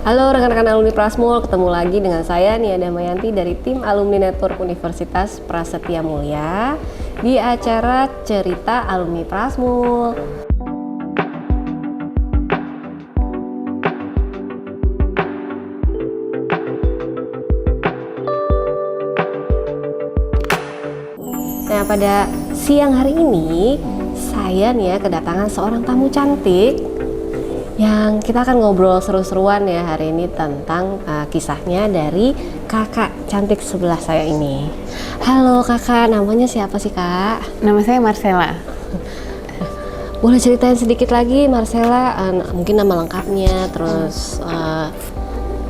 Halo rekan-rekan alumni Prasmul, ketemu lagi dengan saya Nia Damayanti dari tim Alumni Network Universitas Prasetya Mulia di acara Cerita Alumni Prasmul. Nah, pada siang hari ini saya nih ya kedatangan seorang tamu cantik yang kita akan ngobrol seru-seruan ya hari ini tentang kisahnya dari kakak cantik sebelah saya ini. Halo kakak, namanya siapa sih kak? Nama saya Marcella. Boleh ceritain sedikit lagi Marcella, mungkin nama lengkapnya, terus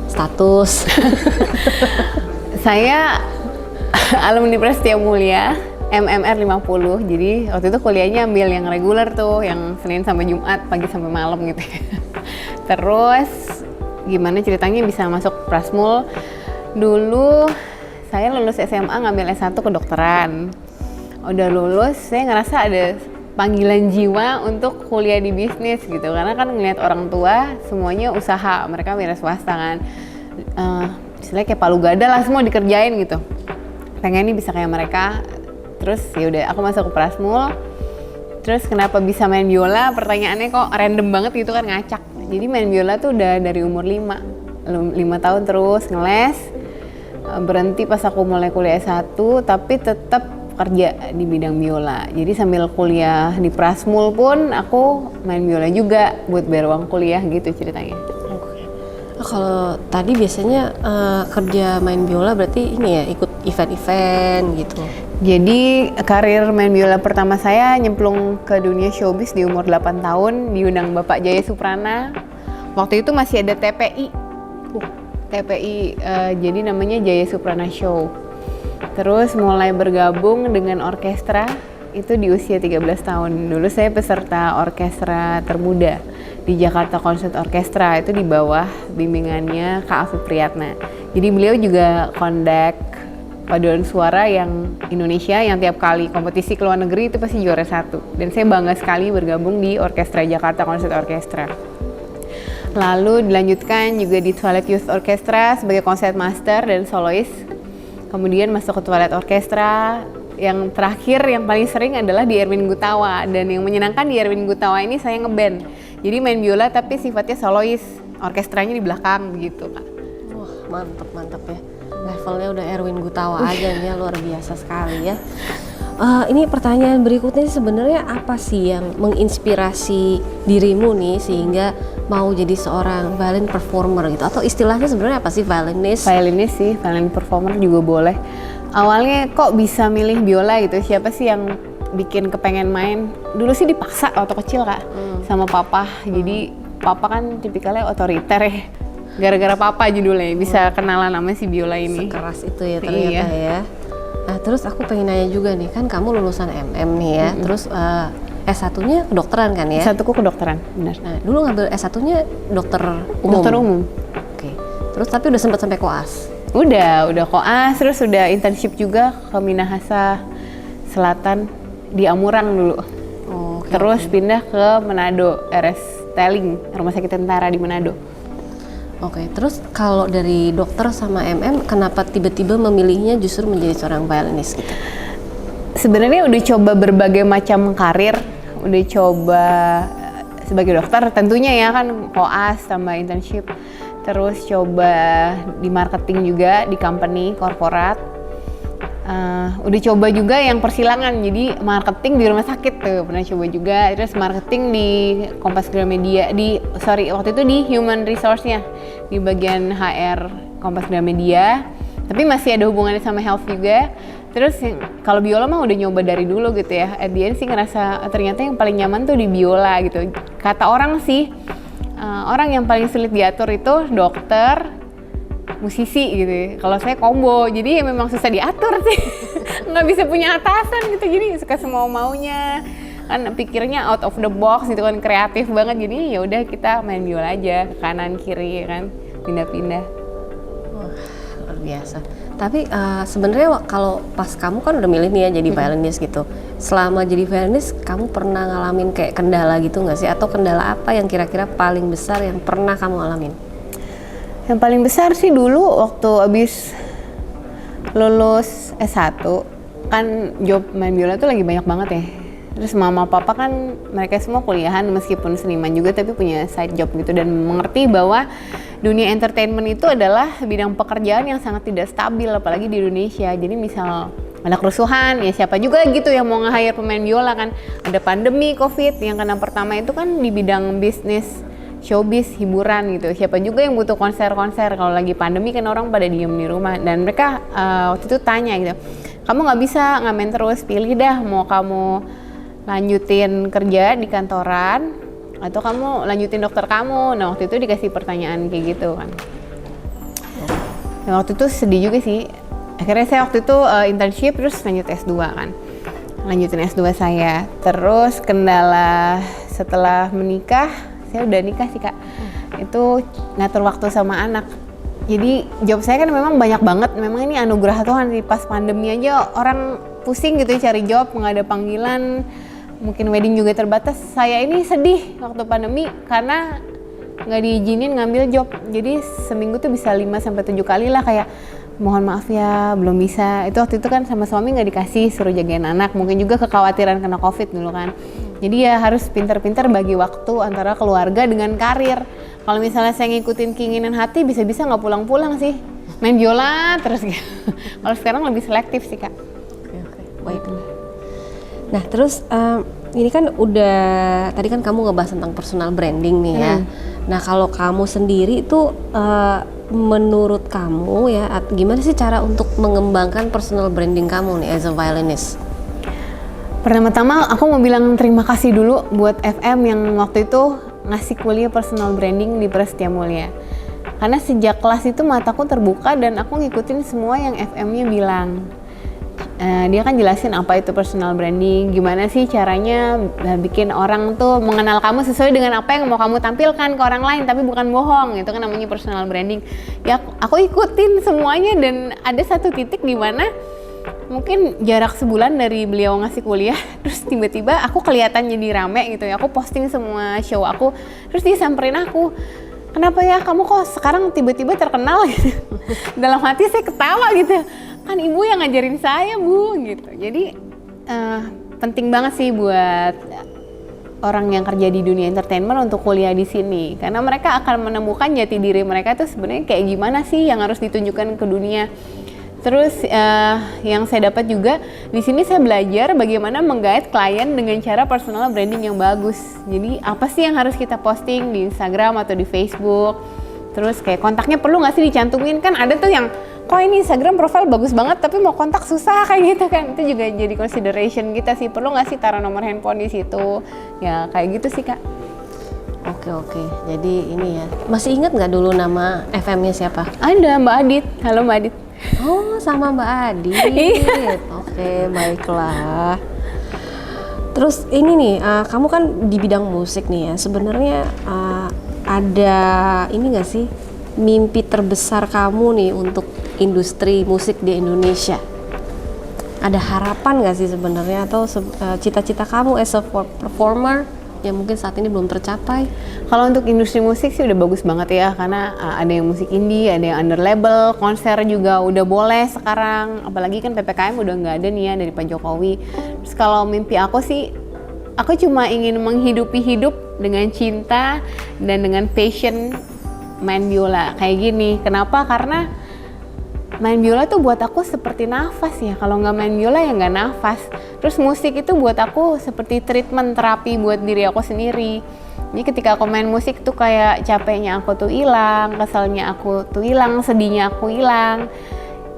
status. Saya alumni Prasetya Mulia, MMR 50. Jadi waktu itu kuliahnya ambil yang reguler tuh, yang Senin sampai Jumat, pagi sampai malam gitu. Terus gimana ceritanya bisa masuk Prasmul? Dulu saya lulus SMA ngambil S1 kedokteran. Udah lulus, saya ngerasa ada panggilan jiwa untuk kuliah di bisnis gitu. Karena kan ngeliat orang tua semuanya usaha, mereka wira swasta kan. Istilahnya kayak palu gada lah, semua dikerjain gitu. Pengen nih bisa kayak mereka. Terus ya udah aku masuk ke Prasmul. Terus kenapa bisa main biola? Pertanyaannya kok random banget gitu kan, ngacak. Jadi main biola tuh udah dari umur 5 tahun terus ngeles. Berhenti pas aku mulai kuliah S1, tapi tetap kerja di bidang biola. Jadi sambil kuliah di Prasmul pun aku main biola juga buat bayar uang kuliah gitu ceritanya. Kalau tadi biasanya kerja main biola berarti ini ya ikut event-event gitu. Jadi karir main biola pertama saya nyemplung ke dunia showbiz di umur 8 tahun, diundang Bapak Jaya Suprana. Waktu itu masih ada TPI. Jadi namanya Jaya Suprana Show. Terus mulai bergabung dengan orkestra itu di usia 13 tahun. Dulu saya peserta orkestra termuda di Jakarta Concert Orchestra, itu di bawah bimbingannya Kak Afi Priyatna. Jadi beliau juga kondek paduan suara yang Indonesia yang tiap kali kompetisi ke luar negeri itu pasti juara 1. Dan saya bangga sekali bergabung di orkestra Jakarta Concert Orchestra. Lalu dilanjutkan juga di Twilight Youth Orchestra sebagai concertmaster dan solois. Kemudian masuk ke Twilight Orchestra. Yang terakhir yang paling sering adalah di Erwin Gutawa, dan yang menyenangkan di Erwin Gutawa ini saya ngeband. Jadi main biola tapi sifatnya solois, orkestranya di belakang begitu Kak. Wah mantep ya. Levelnya udah Erwin Gutawa aja nih, luar biasa sekali ya. Ini pertanyaan berikutnya sebenarnya apa sih yang menginspirasi dirimu nih sehingga mau jadi seorang violin performer gitu? Atau istilahnya sebenarnya apa sih violinist? Violinis sih, violin performer juga boleh. Awalnya kok bisa milih biola gitu? Siapa sih yang bikin kepengen main? Dulu sih dipaksa waktu kecil Kak, sama papa. Jadi papa kan tipikalnya otoriter ya. Gara-gara papa judulnya bisa kenalan sama si biola ini. Sekeras itu ya ternyata ya. Nah terus aku pengen nanya juga nih, kan kamu lulusan MM nih ya, terus S1-nya kedokteran kan ya? S1-ku kedokteran, benar. Nah dulu ngambil S1-nya dokter umum? Dokter umum. Oke, terus tapi udah sempat sampai koas? Udah koas, terus udah internship juga ke Minahasa Selatan di Amurang dulu. Terus pindah ke Manado, RS Teling, Rumah Sakit Tentara di Manado. Oke, terus kalau dari dokter sama MM, kenapa tiba-tiba memilihnya justru menjadi seorang violinis gitu? Sebenarnya udah coba berbagai macam karir, udah coba sebagai dokter tentunya ya kan, koas tambah internship. Terus coba di marketing juga di company korporat. Udah coba juga yang persilangan, jadi marketing di rumah sakit tuh pernah coba juga. Terus marketing di Kompas Gramedia, waktu itu di human resource-nya di bagian HR Kompas Gramedia, tapi masih ada hubungannya sama health juga. Terus kalau biola mah udah nyoba dari dulu gitu ya. At the end sih ngerasa ternyata yang paling nyaman tuh di biola gitu. Kata orang sih, orang yang paling sulit diatur itu dokter, musisi gitu. Kalau saya combo, jadi ya memang susah diatur sih. Nggak bisa punya atasan gitu, jadi suka semau maunya. Kan pikirnya out of the box gitu kan, kreatif banget. Jadi ya udah kita main biola aja, kanan kiri kan, pindah-pindah. Wah, luar biasa. Tapi sebenarnya kalau pas kamu kan udah milih nih ya jadi violinis gitu. Selama jadi violinis, kamu pernah ngalamin kayak kendala gitu nggak sih? Atau kendala apa yang kira-kira paling besar yang pernah kamu alamin? Yang paling besar sih dulu waktu abis lulus S1 kan job main biola tuh lagi banyak banget ya. Terus mama papa kan mereka semua kuliahan meskipun seniman juga tapi punya side job gitu dan mengerti bahwa dunia entertainment itu adalah bidang pekerjaan yang sangat tidak stabil apalagi di Indonesia. Jadi misal ada kerusuhan ya siapa juga gitu yang mau nge-hire pemain biola kan. Ada pandemi Covid yang kena pertama itu kan di bidang bisnis showbiz, hiburan gitu. Siapa juga yang butuh konser-konser kalau lagi pandemi kan orang pada diem di rumah. Dan mereka waktu itu tanya gitu, kamu nggak bisa ngamen terus, pilih dah mau kamu lanjutin kerja di kantoran atau kamu lanjutin dokter kamu. Nah waktu itu dikasih pertanyaan kayak gitu kan. Dan waktu itu sedih juga sih. Akhirnya saya waktu itu internship terus lanjut S2 kan. Lanjutin S2 saya. Terus kendala setelah menikah, saya udah nikah sih Kak, itu ngatur waktu sama anak. Jadi job saya kan memang banyak banget, memang ini anugerah Tuhan sih. Pas pandemi aja orang pusing gitu ya cari job, nggak ada panggilan, mungkin wedding juga terbatas. Saya ini sedih waktu pandemi karena nggak diizinin ngambil job. Jadi seminggu tuh bisa 5-7 kali lah kayak mohon maaf ya belum bisa. Itu waktu itu kan sama suami nggak dikasih, suruh jagain anak, mungkin juga kekhawatiran kena Covid dulu kan. Jadi ya harus pintar-pintar bagi waktu antara keluarga dengan karir. Kalau misalnya saya ngikutin keinginan hati, bisa-bisa nggak pulang-pulang sih. Main biola terus gitu. Kalau sekarang lebih selektif sih Kak. Oke, baik. Nah terus ini kan udah, tadi kan kamu ngebahas tentang personal branding nih ya. Nah kalau kamu sendiri itu menurut kamu ya, gimana sih cara untuk mengembangkan personal branding kamu nih as a violinist? Pertama-tama aku mau bilang terima kasih dulu buat FM yang waktu itu ngasih kuliah personal branding di Prasetya Mulia. Karena sejak kelas itu mataku terbuka dan aku ngikutin semua yang FM-nya bilang. Dia kan jelasin apa itu personal branding, gimana sih caranya bikin orang tuh mengenal kamu sesuai dengan apa yang mau kamu tampilkan ke orang lain, tapi bukan bohong. Itu kan namanya personal branding. Ya aku ikutin semuanya dan ada satu titik di mana mungkin jarak sebulan dari beliau ngasih kuliah, terus tiba-tiba aku kelihatan jadi rame gitu ya. Aku posting semua show aku, terus dia samperin aku, kenapa ya kamu kok sekarang tiba-tiba terkenal gitu. Dalam hati saya ketawa gitu, kan ibu yang ngajarin saya bu gitu. Jadi penting banget sih buat orang yang kerja di dunia entertainment untuk kuliah di sini, karena mereka akan menemukan jati diri mereka tuh sebenarnya kayak gimana sih yang harus ditunjukkan ke dunia. Terus yang saya dapat juga di sini saya belajar bagaimana menggait klien dengan cara personal branding yang bagus. Jadi apa sih yang harus kita posting di Instagram atau di Facebook? Terus kayak kontaknya perlu nggak sih dicantumin? Kan ada tuh yang kok ini Instagram profile bagus banget tapi mau kontak susah kayak gitu kan. Itu juga jadi consideration kita sih, perlu nggak sih taruh nomor handphone di situ? Ya kayak gitu sih Kak. Oke, jadi ini ya, masih ingat nggak dulu nama FM-nya siapa? Ada Mbak Adit. Halo Mbak Adit. Oh, sama Mbak Adit. Oke, baiklah. Terus ini nih, kamu kan di bidang musik nih ya. Sebenarnya ada ini nggak sih mimpi terbesar kamu nih untuk industri musik di Indonesia? Ada harapan nggak sih sebenarnya atau cita-cita kamu as a performer yang mungkin saat ini belum tercapai? Kalau untuk industri musik sih udah bagus banget ya, karena ada yang musik indie, ada yang under label, konser juga udah boleh sekarang, apalagi kan PPKM udah nggak ada nih ya dari Pak Jokowi. Terus kalau mimpi aku sih, aku cuma ingin menghidupi hidup dengan cinta dan dengan passion main biola kayak gini. Kenapa? Karena main biola tuh buat aku seperti nafas ya, kalau nggak main biola ya nggak nafas. Terus musik itu buat aku seperti treatment terapi buat diri aku sendiri. Jadi ketika aku main musik tuh kayak capeknya aku tuh hilang, keselnya aku tuh hilang, sedihnya aku hilang.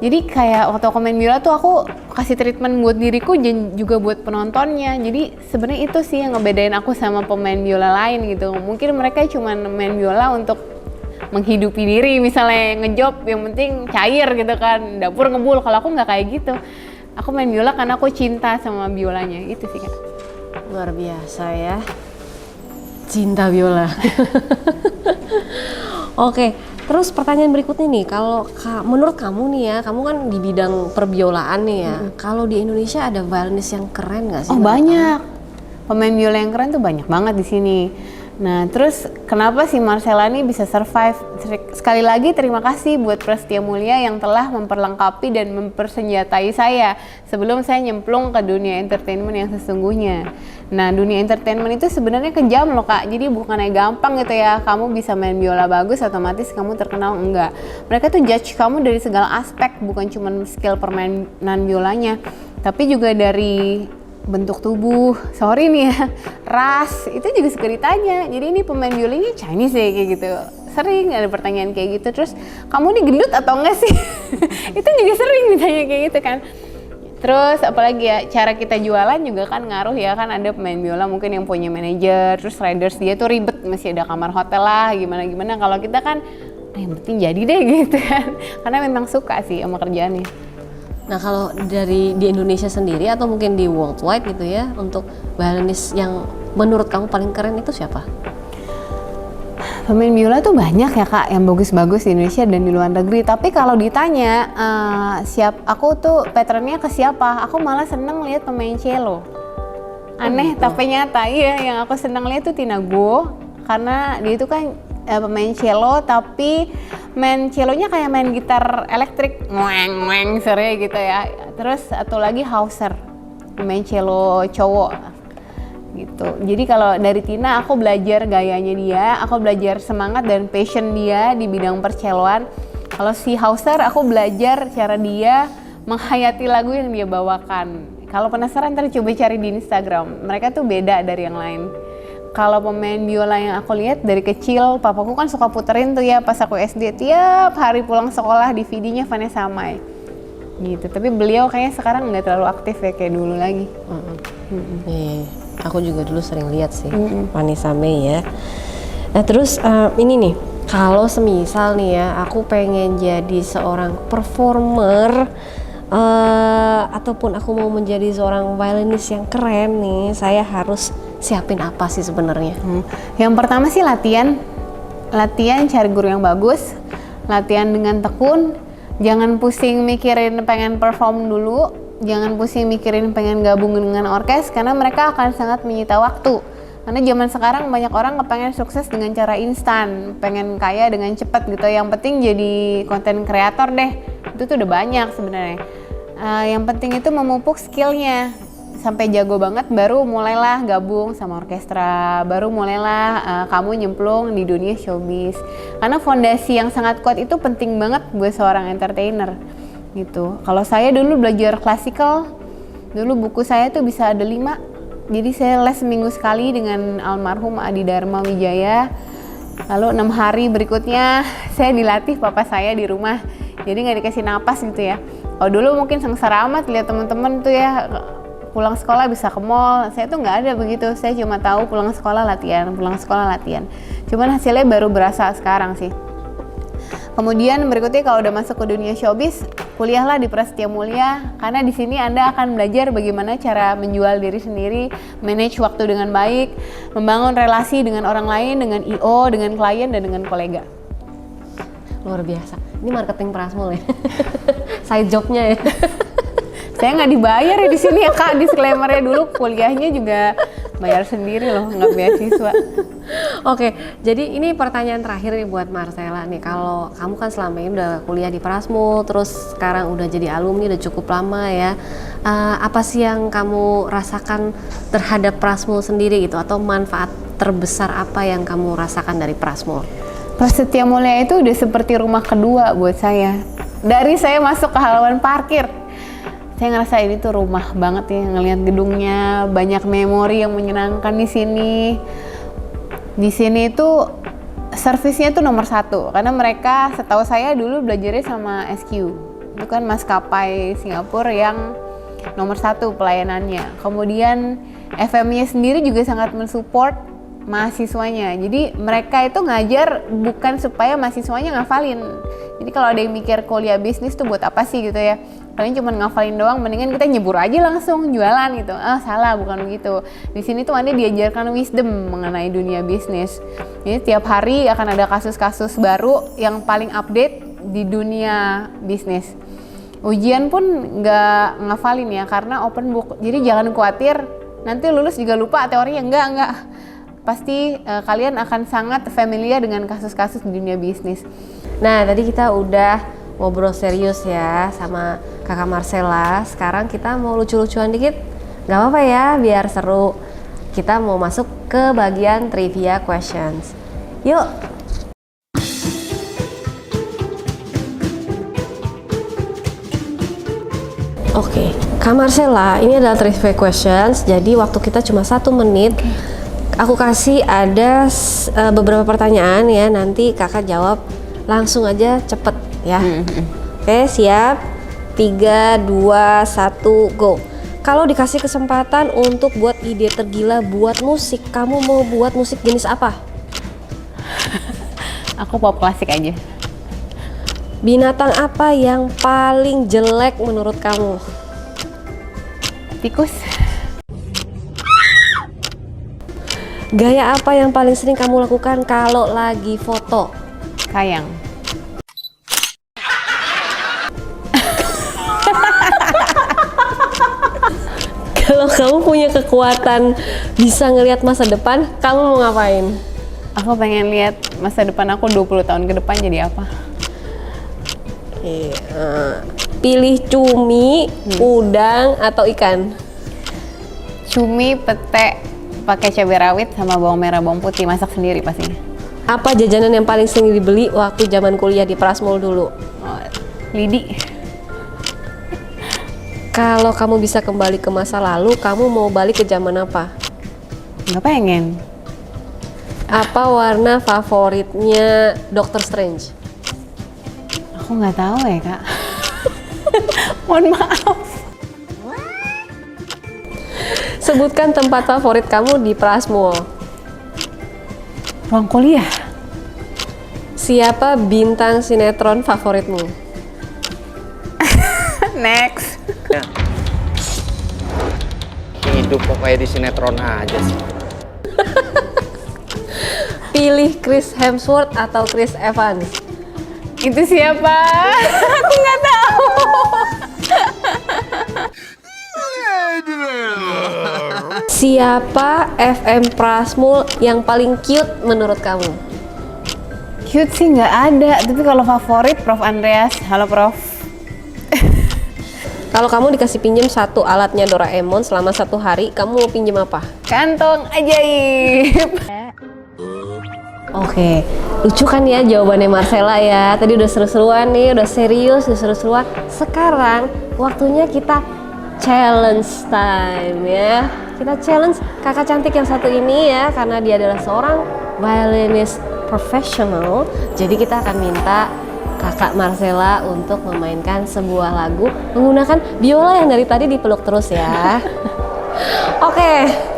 Jadi kayak waktu aku main biola tuh aku kasih treatment buat diriku dan juga buat penontonnya. Jadi sebenarnya itu sih yang ngebedain aku sama pemain biola lain gitu. Mungkin mereka cuma main biola untuk menghidupi diri, misalnya ngejob yang penting cair gitu kan, dapur ngebul. Kalau aku nggak kayak gitu, aku main biola karena aku cinta sama biolanya, itu sih Kak. Luar biasa ya, cinta biola. Oke, terus pertanyaan berikutnya nih, kalau menurut kamu nih ya, kamu kan di bidang perbiolaan nih ya, kalau di Indonesia ada violinis yang keren nggak sih? Oh banyak, pemain biola yang keren tuh banyak banget di sini. Nah, terus kenapa si Marcella ini bisa survive? Sekali lagi terima kasih buat Prasetya Mulia yang telah memperlengkapi dan mempersenjatai saya sebelum saya nyemplung ke dunia entertainment yang sesungguhnya. Nah, dunia entertainment itu sebenarnya kejam loh Kak, jadi bukannya gampang gitu ya, kamu bisa main biola bagus otomatis kamu terkenal, enggak. Mereka tuh judge kamu dari segala aspek, bukan cuma skill permainan biolanya, tapi juga dari bentuk tubuh, sorry nih ya, ras, itu juga suka ditanya. Jadi ini pemain biolanya Chinese ya, kayak gitu. Sering ada pertanyaan kayak gitu. Terus kamu ini gendut atau enggak sih? Itu juga sering ditanya kayak gitu kan. Terus apalagi ya, cara kita jualan juga kan ngaruh ya, kan ada pemain biola mungkin yang punya manajer, terus riders dia tuh ribet, masih ada kamar hotel lah, gimana-gimana. Kalau kita kan, yang penting jadi deh gitu kan. Karena memang suka sih sama kerjaannya. Nah kalau di Indonesia sendiri atau mungkin di worldwide gitu ya, untuk violinis yang menurut kamu paling keren itu siapa? Pemain biola tuh banyak ya Kak yang bagus-bagus di Indonesia dan di luar negeri. Tapi kalau ditanya aku tuh patternnya ke siapa? Aku malah seneng lihat pemain cello. Aneh tapi nyata, iya. Yang aku seneng lihat tuh Tina Guo, karena dia itu kan pemain cello tapi main cellonya kayak main gitar elektrik, ngoeng-ngoeng sore gitu ya. Terus satu lagi Hauser, pemain cello cowok gitu. Jadi kalau dari Tina aku belajar gayanya dia, aku belajar semangat dan passion dia di bidang perceloan. Kalau si Hauser aku belajar cara dia menghayati lagu yang dia bawakan. Kalau penasaran ntar coba cari di Instagram, mereka tuh beda dari yang lain. Kalau pemain biola yang aku lihat dari kecil, papaku kan suka puterin tuh ya pas aku SD, tiap hari pulang sekolah DVD-nya Vanessa Mai gitu. Tapi beliau kayaknya sekarang nggak terlalu aktif ya kayak dulu lagi. Aku juga dulu sering lihat sih Vanessa Mai ya. Nah terus ini nih, kalau semisal nih ya aku pengen jadi seorang performer ataupun aku mau menjadi seorang violinis yang keren nih, saya harus siapin apa sih sebenarnya? Yang pertama sih latihan cari guru yang bagus, latihan dengan tekun, jangan pusing mikirin pengen perform dulu, jangan pusing mikirin pengen gabung dengan orkes karena mereka akan sangat menyita waktu. Karena zaman sekarang banyak orang kepengen sukses dengan cara instan, pengen kaya dengan cepat gitu. Yang penting jadi konten kreator deh, itu tuh udah banyak sebenarnya. Yang penting itu memupuk skillnya sampai jago banget, baru mulailah gabung sama orkestra, baru mulailah kamu nyemplung di dunia showbiz. Karena fondasi yang sangat kuat itu penting banget buat seorang entertainer gitu. Kalau saya dulu belajar klasikal, dulu buku saya tuh bisa ada 5. Jadi saya les seminggu sekali dengan almarhum Adi Dharma Wijaya. Lalu 6 hari berikutnya saya dilatih papa saya di rumah. Jadi nggak dikasih napas gitu ya. Kalau dulu mungkin sengsara amat lihat teman-teman tuh ya pulang sekolah bisa ke mall, saya tuh nggak ada begitu. Saya cuma tahu pulang sekolah latihan. Cuman hasilnya baru berasa sekarang sih. Kemudian berikutnya kalau udah masuk ke dunia showbiz, kuliahlah di Prasetya Mulia, karena di sini Anda akan belajar bagaimana cara menjual diri sendiri, manage waktu dengan baik, membangun relasi dengan orang lain, dengan IO, dengan klien dan dengan kolega. Luar biasa. Ini marketing Prasmul ya. Side jobnya ya. Saya nggak dibayar ya di sini ya Kak, disclaimer-nya dulu kuliahnya juga bayar sendiri loh, nggak beasiswa. Oke, jadi ini pertanyaan terakhir nih buat Marcella nih. Kalau kamu kan selama ini udah kuliah di Prasmul, terus sekarang udah jadi alumni udah cukup lama ya. Apa sih yang kamu rasakan terhadap Prasmul sendiri gitu, atau manfaat terbesar apa yang kamu rasakan dari Prasmul? Prasetya Mulia itu udah seperti rumah kedua buat saya. Dari saya masuk ke halaman parkir, saya ngerasa ini tuh rumah banget ya, ngelihat gedungnya, banyak memori yang menyenangkan di sini. Di sini itu servisnya tuh nomor 1, karena mereka setahu saya dulu belajarnya sama SQ. Itu kan maskapai Singapura yang nomor 1 pelayanannya. Kemudian FM-nya sendiri juga sangat mensupport mahasiswanya. Jadi mereka itu ngajar bukan supaya mahasiswanya ngafalin. Jadi kalau ada yang mikir kuliah bisnis tuh buat apa sih gitu ya, kalian cuma ngafalin doang, mendingan kita nyebur aja langsung jualan gitu. Salah, bukan begitu. Di sini tuh Anda diajarkan wisdom mengenai dunia bisnis. Jadi tiap hari akan ada kasus-kasus baru yang paling update di dunia bisnis. Ujian pun nggak ngafalin ya, karena open book. Jadi jangan khawatir nanti lulus juga lupa teorinya, enggak. pasti kalian akan sangat familiar dengan kasus-kasus di dunia bisnis. Nah, tadi kita udah ngobrol serius ya sama Kakak Marcella. Sekarang kita mau lucu-lucuan dikit. Gak apa-apa ya, biar seru. Kita mau masuk ke bagian trivia questions. Yuk! Oke, Kak Marcella, ini adalah trivia questions. Jadi waktu kita cuma 1 menit. Aku kasih ada beberapa pertanyaan ya. Nanti kakak jawab langsung aja, cepet ya. Oke, siap? 3, 2, 1, go. Kalau dikasih kesempatan untuk buat ide tergila buat musik, kamu mau buat musik jenis apa? Aku pop klasik aja. Binatang apa yang paling jelek menurut kamu? Tikus. Gaya apa yang paling sering kamu lakukan kalau lagi foto? Kayang. Kalau kamu punya kekuatan bisa ngelihat masa depan, kamu mau ngapain? Aku pengen lihat masa depan aku 20 tahun ke depan jadi apa. Pilih cumi, udang, atau ikan? Cumi, pete, pakai cabai rawit sama bawang merah, bawang putih, masak sendiri pastinya. Apa jajanan yang paling sering dibeli waktu zaman kuliah di Prasmul dulu? Lidi. Kalau kamu bisa kembali ke masa lalu, kamu mau balik ke zaman apa? Nggak pengen. Apa warna favoritnya Doctor Strange? Aku nggak tahu ya, Kak. Mohon maaf. Sebutkan tempat favorit kamu di Prasmul. Ruang kuliah. Siapa bintang sinetron favoritmu? Next. Hidup pokoknya di sinetron aja sih. Pilih Chris Hemsworth atau Chris Evans? Itu siapa? Aku nggak tahu. Siapa FM Prasmul yang paling cute menurut kamu? Cute sih nggak ada, tapi kalau favorit Prof Andreas. Halo Prof. Kalau kamu dikasih pinjam 1 alatnya Doraemon selama 1 hari, kamu mau pinjam apa? Kantong ajaib. Oke, lucu kan ya jawabannya Marcella ya. Tadi udah seru-seruan nih, udah serius, udah seru-seruan. Sekarang waktunya kita challenge time ya. Kita challenge kakak cantik yang satu ini ya, karena dia adalah seorang violinist profesional. Jadi kita akan minta kakak Marcella untuk memainkan sebuah lagu menggunakan biola yang dari tadi dipeluk terus ya. Oke.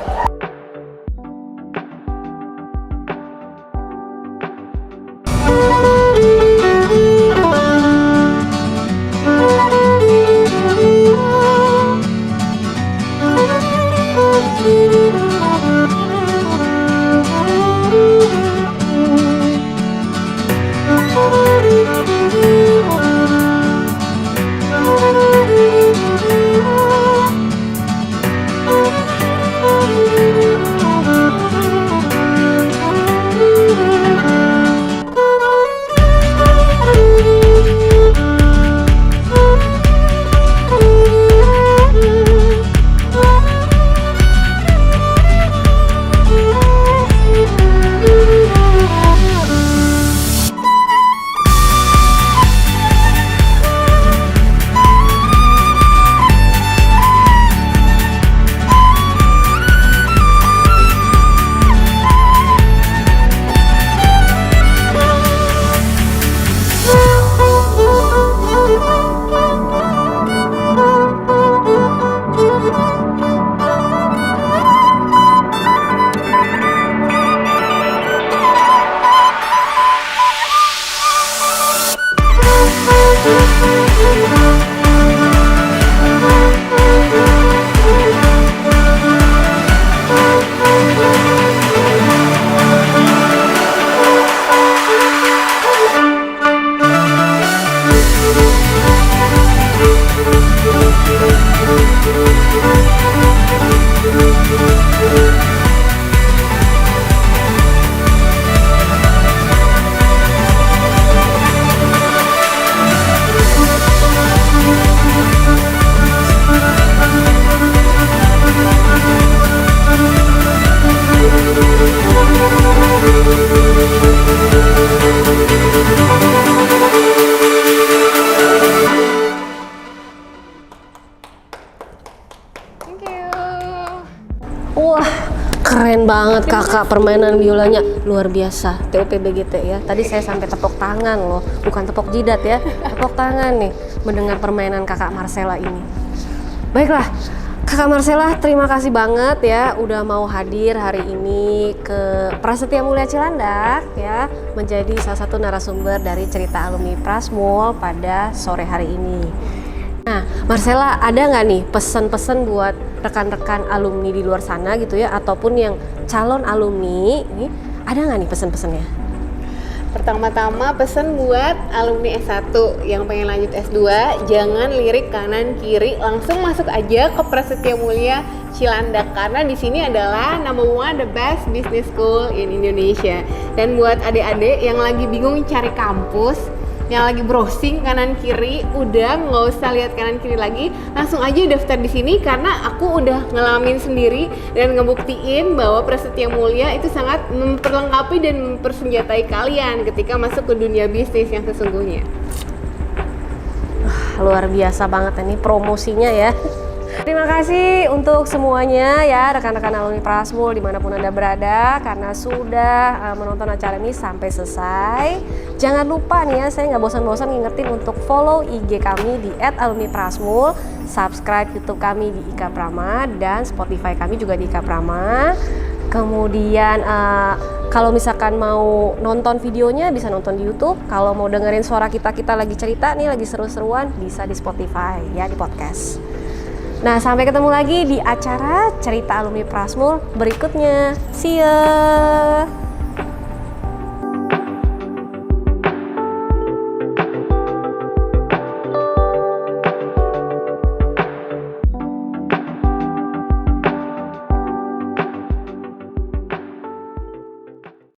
banget kakak, permainan biolanya luar biasa. TUPBGT ya. Tadi saya sampai tepuk tangan loh, bukan tepuk jidat ya, tepuk tangan nih mendengar permainan kakak Marcella ini. Baiklah, kakak Marcella terima kasih banget ya udah mau hadir hari ini ke Prasetya Mulia Cilandak ya, menjadi salah satu narasumber dari cerita alumni Prasmul pada sore hari ini. Nah, Marcella ada nggak nih pesan-pesan buat rekan-rekan alumni di luar sana gitu ya, ataupun yang calon alumni ini, ada nggak nih pesan-pesannya? Pertama-tama pesan buat alumni S1 yang pengen lanjut S2, jangan lirik kanan kiri, langsung masuk aja ke Prasetya Mulia Cilandak karena di sini adalah number one the best business school in Indonesia. Dan buat adik-adik yang lagi bingung cari kampus, yang lagi browsing kanan kiri, udah nggak usah lihat kanan kiri lagi, langsung aja daftar di sini karena aku udah ngalamin sendiri dan ngebuktiin bahwa Prasetya Mulia itu sangat memperlengkapi dan mempersenjatai kalian ketika masuk ke dunia bisnis yang sesungguhnya. Luar biasa banget ini promosinya ya. Terima kasih untuk semuanya ya rekan-rekan alumni Prasmul dimanapun Anda berada karena sudah menonton acara ini sampai selesai. Jangan lupa nih ya, saya nggak bosan-bosan ngingetin untuk follow IG kami di @alumniprasmul, subscribe YouTube kami di Ika Prama dan Spotify kami juga di Ika Prama. Kemudian kalau misalkan mau nonton videonya bisa nonton di YouTube. Kalau mau dengerin suara kita lagi cerita nih, lagi seru-seruan, bisa di Spotify ya, di podcast. Nah, sampai ketemu lagi di acara cerita alumni Prasmul berikutnya. See ya.